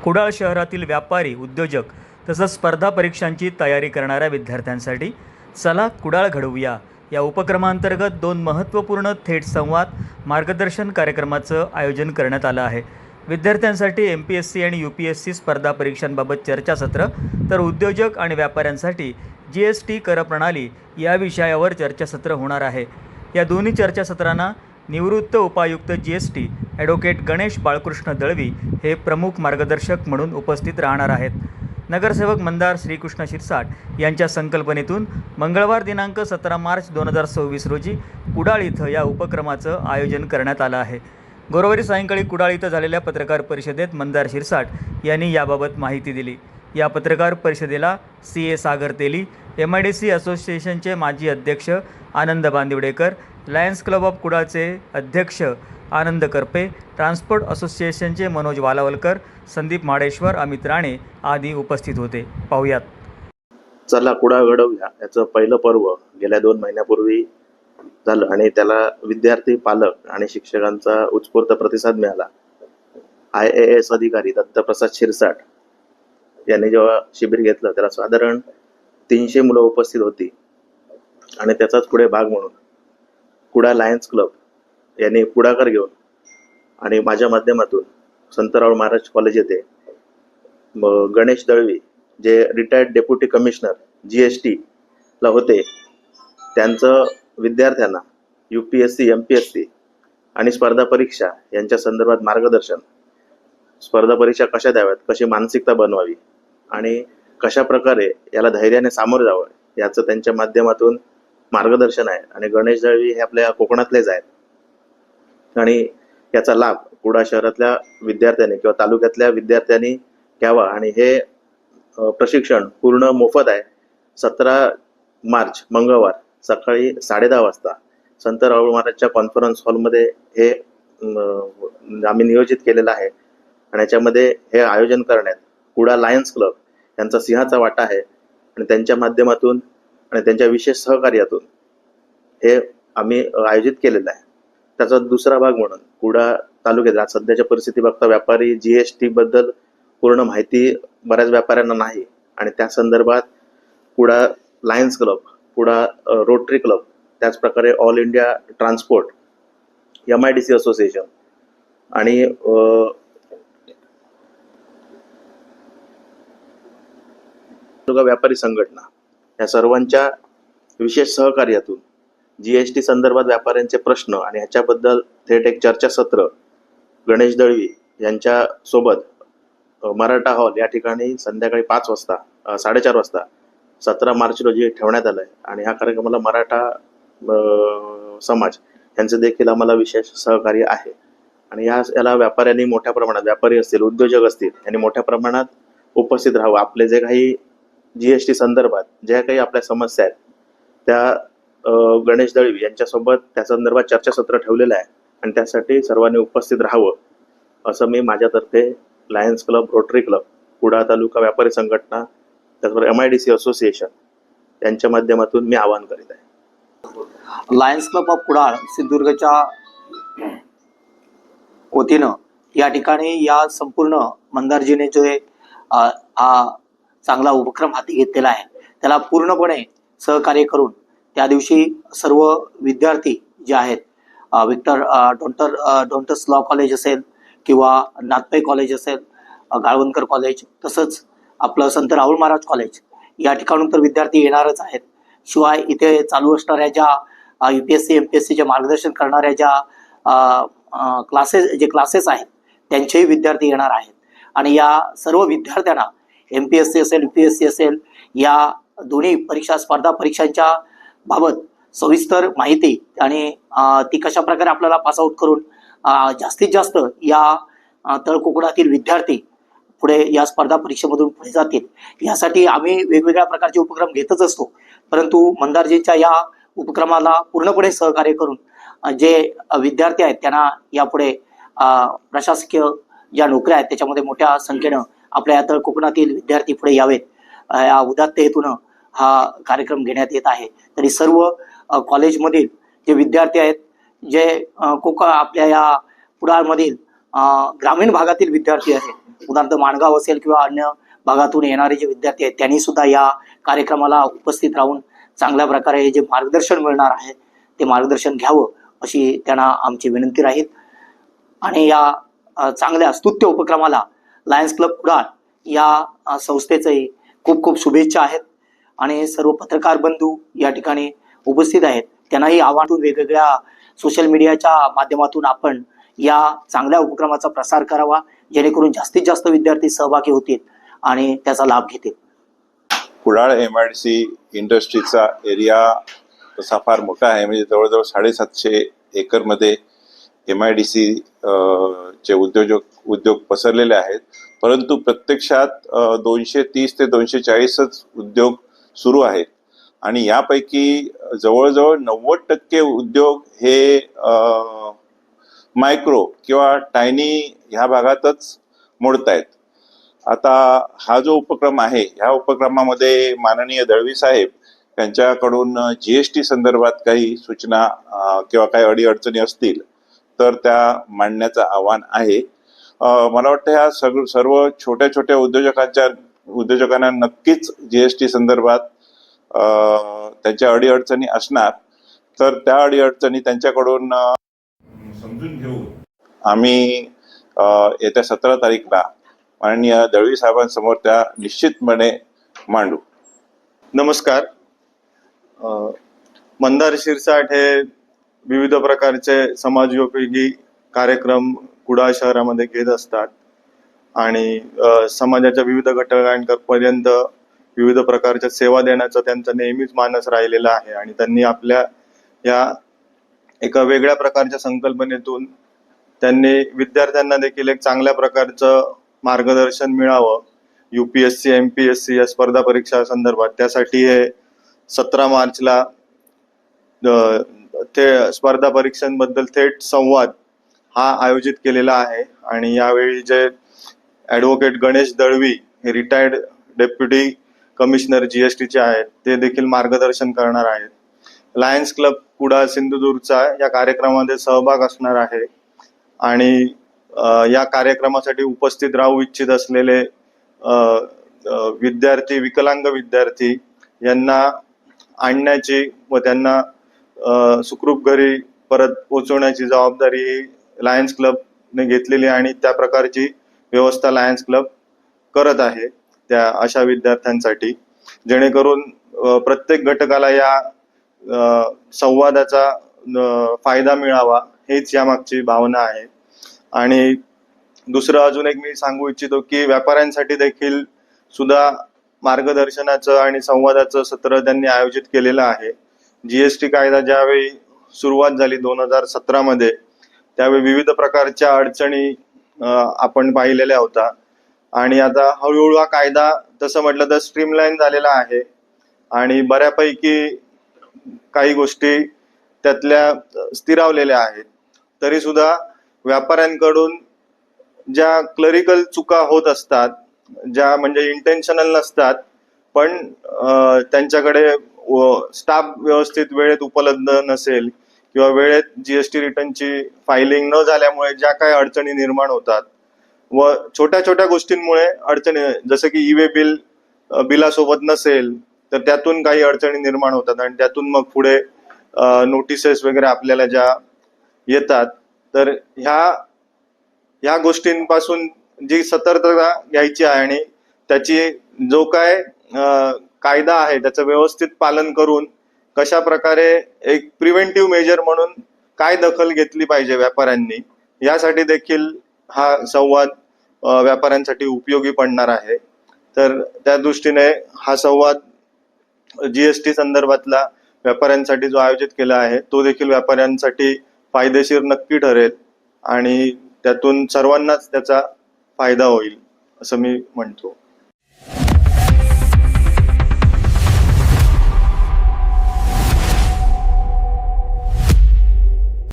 कुडाळ शहरातील व्यापारी, उद्योजक तसंच स्पर्धा परीक्षांची तयारी करणाऱ्या विद्यार्थ्यांसाठी चला कुडाळ घडवूया या उपक्रमांतर्गत 2 महत्त्वपूर्ण थेट संवाद मार्गदर्शन कार्यक्रमाचं आयोजन करण्यात आलं आहे। विद्यार्थ्यांसाठी MPSC आणि UPSC स्पर्धा परीक्षांबाबत चर्चासत्र, तर उद्योजक आणि व्यापाऱ्यांसाठी GST कर प्रणाली या विषयावर चर्चासत्र होणार आहे। या दोन्ही चर्चासत्रांना निवृत्त उपायुक्त GST ॲडव्होकेट गणेश बाळकृष्ण दळवी हे प्रमुख मार्गदर्शक म्हणून उपस्थित राहणार आहेत। नगरसेवक मंदार श्रीकृष्ण शिरसाट यांच्या संकल्पनेतून मंगळवार दिनांक 17 मार्च 2026 रोजी कुडाळ इथं या उपक्रमाचं आयोजन करण्यात आलं आहे। गुरुवारी सायंकाळी कुडाळ इथं झालेल्या पत्रकार परिषदेत मंदार शिरसाट यांनी याबाबत माहिती दिली। या पत्रकार परिषदेला CA सागर तेली, MIDC असोसिएशनचे माजी अध्यक्ष आनंद बांदिवडेकर, लायन्स क्लब ऑफ कुडाळचे अध्यक्ष आनंद करपे, ट्रान्सपोर्ट असोसिएशनचे मनोज वालावलकर, संदीप माडेश्वर, अमित राणे आदी उपस्थित होते। पाहुयात। चला कुडाळ घडवूया याचं पहिलं पर्व गेल्या 2 महिन्यापूर्वी झालं आणि त्याला विद्यार्थी, पालक आणि शिक्षकांचा उत्स्फूर्त प्रतिसाद मिळाला। IAS अधिकारी दत्तप्रसाद शिरसाट यांनी जेव्हा शिबिर घेतलं त्याला साधारण 300 मुलं उपस्थित होती आणि त्याचाच पुढे भाग म्हणून कुडाळ लायन्स क्लब यांनी पुढाकार घेऊन आणि माझ्या माध्यमातून संतराव महाराज कॉलेज येथे गणेश दळवी जे रिटायर्ड डेप्युटी कमिशनर GST ला होते त्यांचं विद्यार्थ्यांना UPSC, MPSC आणि स्पर्धा परीक्षा यांच्या संदर्भात मार्गदर्शन, स्पर्धा परीक्षा कशा द्याव्यात, कशी मानसिकता बनवावी आणि कशा प्रकारे याला धैर्याने सामोरे जावं याचं त्यांच्या माध्यमातून मार्गदर्शन आहे। आणि गणेश दळवी हे आपल्या कोकणातलेच आहेत आणि याचा लाभ कुडाळ शहरातल्या विद्यार्थ्यांनी किंवा तालुक्यातल्या विद्यार्थ्यांनी घ्यावा आणि हे प्रशिक्षण पूर्ण मोफत आहे। 17 मार्च मंगळवार सकाळी 10:30 वाजता संत राहुल महाराजच्या कॉन्फरन्स हॉलमध्ये हे आम्ही नियोजित केलेलं आहे आणि याच्यामध्ये हे आयोजन करण्यात कुडाळ लायन्स क्लब यांचा सिंहाचा वाटा आहे आणि त्यांच्या माध्यमातून आणि त्यांच्या विशेष सहकार्यातून हे आम्ही आयोजित केलेलं आहे। त्याचा दुसरा भाग म्हणून कुडाळ तालुक्यात सध्याच्या परिस्थिती बघता व्यापारी GST बद्दल पूर्ण माहिती बऱ्याच व्यापाऱ्यांना नाही आणि त्या संदर्भात Kudal Lions club, Kudal Rotary club, त्याच प्रकारे all India transport, MIDC association आणि व्यापारी संघटना या सर्वांच्या विशेष सहकार्यातून GST संदर्भात व्यापाऱ्यांचे प्रश्न आणि ह्याच्याबद्दल थेट एक चर्चासत्र गणेश दळवी यांच्या सोबत मराठा हॉल या ठिकाणी संध्याकाळी 5 वाजता 4:30 वाजता 17 मार्च रोजी ठेवण्यात आलंय आणि ह्या कार्यक्रमाला मराठा समाज यांचे देखील आम्हाला विशेष सहकार्य आहे आणि याला व्यापाऱ्यांनी मोठ्या प्रमाणात, व्यापारी असतील, उद्योजक असतील, यांनी मोठ्या प्रमाणात उपस्थित राहावं। आपले जे काही GST संदर्भात ज्या काही आपल्या समस्या आहेत त्या गणेश दळवी यांच्यासोबत त्या संदर्भात चर्चासत्र ठेवलेलं आहे आणि त्यासाठी सर्वांनी उपस्थित राहावं असं मी माझ्यातर्फे Lions Club, Rotary Club, Kudal taluka व्यापारी संघटना, त्याचबरोबर MIDC असोसिएशन यांच्या माध्यमातून मी आवाहन करीत आहे। लायन्स क्लब ऑफ कुडाळ सिंधुदुर्गच्या वतीनं या ठिकाणी या संपूर्ण मंदारजीने जो हा चांगला उपक्रम हाती घेतलेला आहे त्याला पूर्णपणे सहकार्य करून त्या दिवशी सर्व विद्यार्थी जे आहेत विक्टर डोंटस लॉ कॉलेज असेल किंवा नाथपै कॉलेज असेल, गाळवणकर कॉलेज, तसंच आपलं संत राहुल महाराज कॉलेज या ठिकाणून तर विद्यार्थी येणारच आहेत। शिवाय इथे चालू असणाऱ्या ज्या UPSC, MPSCचे मार्गदर्शन करणाऱ्या ज्या क्लासेस आहेत त्यांचेही विद्यार्थी येणार आहेत आणि या सर्व विद्यार्थ्यांना MPSC असेल, UPSC असेल या दोन्ही परीक्षा, स्पर्धा परीक्षांच्या बाबत सविस्तर माहिती आणि ती कशा प्रकारे आपल्याला पासआउट करून जास्तीत जास्त या तळकोकणातील विद्यार्थी पुढे या स्पर्धा परीक्षेमधून पुढे जातील यासाठी आम्ही वेगवेगळ्या प्रकारचे उपक्रम घेतच असतो। परंतु मंदारजींच्या या उपक्रमाला पूर्णपणे सहकार्य करून जे विद्यार्थी आहेत त्यांना यापुढे प्रशासकीय ज्या नोकऱ्या आहेत त्याच्यामध्ये मोठ्या संख्येनं आपल्या या तळकोकणातील विद्यार्थी पुढे यावेत या उदात्त हेतून हा कार्यक्रम घेण्यात येत आहे। तरी सर्व कॉलेजमधील जे विद्यार्थी आहेत, जे आपल्या या कुडाळमधील ग्रामीण भागातील विद्यार्थी आहेत, उदाहरणार्थ माणगाव असेल किंवा अन्य भागातून येणारे जे विद्यार्थी आहेत त्यांनी सुद्धा या कार्यक्रमाला उपस्थित राहून चांगल्या प्रकारे हे जे मार्गदर्शन मिळणार आहे ते मार्गदर्शन घ्यावं अशी त्यांना आमची विनंती राहील. आणि या चांगल्या स्तुत्य उपक्रमाला लायन्स क्लब कुडाळ या संस्थेचंही खूप खूप शुभेच्छा आहेत. आणि सर्व पत्रकार बंधू या ठिकाणी उपस्थित आहेत त्यांनाही आव्हान वेगवेगळ्या सोशल मीडियाच्या माध्यमातून आपण या चांगल्या उपक्रमाचा प्रसार करावा, जेणेकरून जास्तीत जास्त विद्यार्थी सहभागी होतील आणि त्याचा लाभ घेतील. कुडाळ MIDC इंडस्ट्रीचा एरिया तसा फार मोठा आहे, म्हणजे जवळजवळ 750 एकरमध्ये MIDC चे उद्योग पसरलेले आहेत. परंतु प्रत्यक्षात 230 ते 240च उद्योग सुरू आहेत आणि यापैकी जवळजवळ 90% उद्योग हे मायक्रो किंवा टायनी ह्या भागातच मोडत आहेत. आता हा जो उपक्रम आहे ह्या उपक्रमामध्ये माननीय दळवी साहेब यांच्याकडून GST संदर्भात काही सूचना किंवा काही अडीअडचणी असतील तर त्या मांडण्याचं आव्हान आहे. मला वाटतं ह्या सर्व छोट्या छोट्या उद्योजकांना नक्कीच GST संदर्भात त्यांच्या अडीअडचणी असणार, तर त्या अडीअडचणी त्यांच्याकडून समजून घेऊन आम्ही येत्या 17 तारीखला माननीय दळवी साहेबांसमोर त्या निश्चितपणे मांडू. नमस्कार. मंदार शिरसाट हे विविध प्रकारचे समाजोपयोगी कार्यक्रम कुडाळ शहरामध्ये घेत असतात आणि समाजाच्या विविध घटकांपर्यंत विविध प्रकारच्या सेवा देण्याचा त्यांचा नेहमीच मानस राहिलेला आहे. आणि त्यांनी आपल्या या एका वेगळ्या प्रकारच्या संकल्पनेतून त्यांनी विद्यार्थ्यांना देखील एक चांगल्या प्रकारचं मार्गदर्शन मिळावं UPSC MPSC या स्पर्धा परीक्षा संदर्भात. त्यासाठी हे 17 मार्चला ते स्पर्धा परीक्षांबद्दल थेट संवाद हा आयोजित केलेला आहे. आणि यावेळी जे ॲडव्होकेट गणेश दळवी हे रिटायर्ड डेप्युटी कमिशनर GSTचे आहेत ते देखील मार्गदर्शन करणार आहेत. लायन्स क्लब कुडाळ सिंधुदुर्गचा या कार्यक्रमामध्ये सहभाग असणार आहे. आणि या कार्यक्रमासाठी उपस्थित राहू इच्छित असलेले विद्यार्थी, विकलांग विद्यार्थी यांना आणण्याची व त्यांना सुखरूप घरी परत पोहोचवण्याची जबाबदारी ही लायन्स क्लबने घेतलेली आणि त्या प्रकारची व्यवस्था लायन्स क्लब करत आहे त्या अशा विद्यार्थ्यांसाठी, जेणेकरून प्रत्येक घटकाला या संवादाचा फायदा मिळावा हेच यामागची भावना आहे. आणि दुसरं अजून एक मी सांगू इच्छितो की व्यापाऱ्यांसाठी देखील सुद्धा मार्गदर्शनाचं आणि संवादाचं सत्र त्यांनी आयोजित केलेलं आहे. GST कायदा ज्यावेळी सुरुवात झाली 2017 मध्ये त्यावेळी विविध प्रकारच्या अडचणी आपण पाहिलेल्या होत्या आणि आता हळूहळू हा कायदा तसं म्हटलं तर स्ट्रीमलाईन झालेला आहे आणि बऱ्यापैकी काही गोष्टी त्यातल्या स्थिरावलेल्या आहेत. तरी सुद्धा व्यापाऱ्यांकडून ज्या क्लरिकल चुका होत असतात, ज्या म्हणजे इंटेन्शनल नसतात पण त्यांच्याकडे स्टाफ व्यवस्थित वेळेत उपलब्ध नसेल किंवा वेळेत GST रिटर्नची फायलिंग न झाल्यामुळे ज्या काही अडचणी निर्माण होतात व छोट्या छोट्या गोष्टींमुळे अडचणी, जसं की ई-वे बिलासोबत नसेल तर त्यातून काही अडचणी निर्माण होतात आणि त्यातून मग पुढे नोटिसेस वगैरे आपल्याला ज्या येतात. तर ह्या गोष्टींपासून जी सतर्कता घ्यायची आहे आणि त्याची जो काय कायदा आहे त्याचं व्यवस्थित पालन करून कशा प्रकारे एक प्रिव्हेंटिव्ह मेजर म्हणून काय दखल घेतली पाहिजे व्यापाऱ्यांनी, यासाठी देखील हा संवाद व्यापाऱ्यांसाठी उपयोगी पडणार आहे. तर त्या दृष्टीने हा संवाद GST संदर्भातला व्यापाऱ्यांसाठी जो आयोजित केला आहे तो देखील व्यापाऱ्यांसाठी फायदेशीर नक्की ठरेल आणि त्यातून सर्वांनाच त्याचा फायदा होईल असं मी म्हणतो.